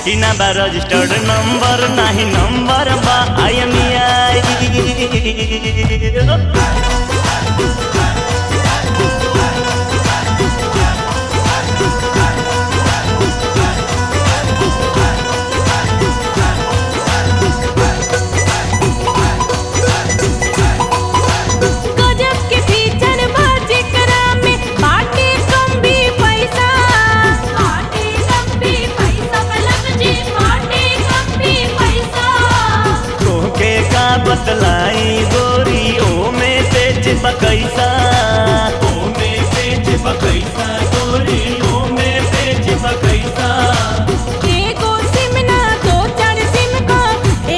कि ना बा रजिस्टर्ड नंबर नाही नंबर बा IMEI। बतलाई गोरी ओ में पेच बकैसा, ओ में पेच बकैसा गोरी ओ में पेच बकैसा। एगो सिम ना दो चार सिम को,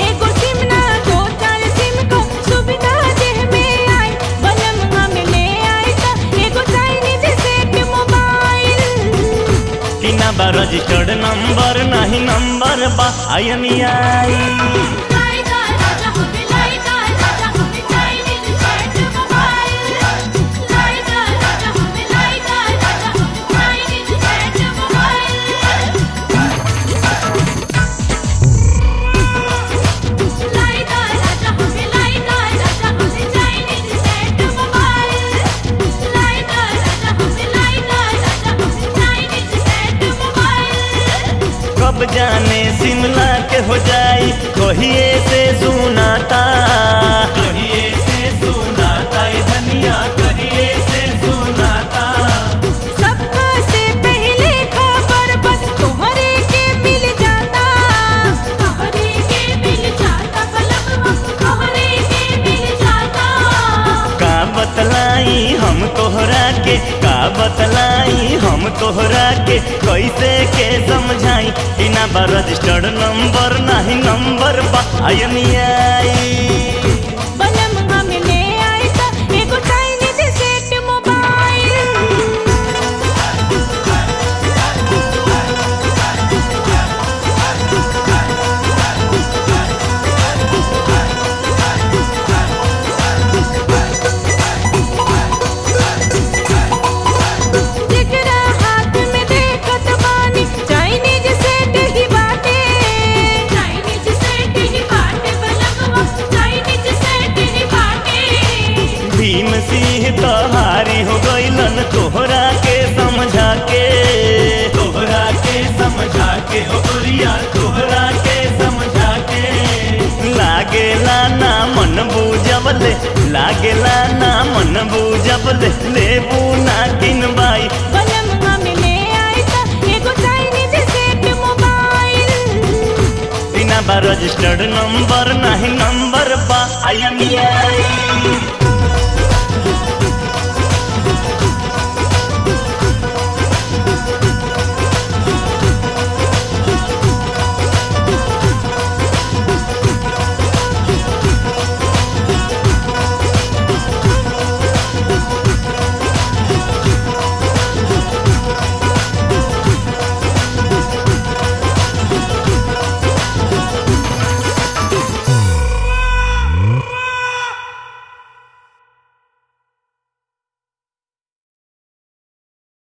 एगो सिम ना दो चार सिम को सुविधा जेह में आई बलम हम ले आई तो एगो चाइनीज सेट मोबाइल। कि ना बा रजिस्टर्ड नंबर नहीं नंबर बा IMEI। कब जाने शिमला के हो जाई कहिए से सुनाता, कहिए से सुनाता धनिया कहिए से सुनाता। सबका से पहले खबर बस तोहरे के मिल जाता, तोहरे के मिल जाता बलम तोहरे के मिल जाता। का बतलाई हम तोहरा के, का बतलाई हम तोहरा के कैसे के समझाई कि ना बा रजिस्टर्ड नंबर नहीं नंबर बा IMEI। बलम हम ले आई तो एगो चाइनीज सेट मोबाइल। जेकरा हाथ में देखत बानी चाइनीज सेट ही बाटे, चाइनीज सेट ही बाटे बलम चाइनीज सेट ही बाटे। भीम सिंह तहारी हो गईलन तोहरा के समझा के, तोहरा के समझा के हो गोरिया तोहरा के समझा के। लागेला ना मन बूझबले, लागेला ना मन बूझबले लेबू ना किनबाई। बलम हम ले आई तो एगो चाइनीज सेट मोबाइल। बिना बा रजिस्टर्ड नंबर नहीं नंबर बा IMEI।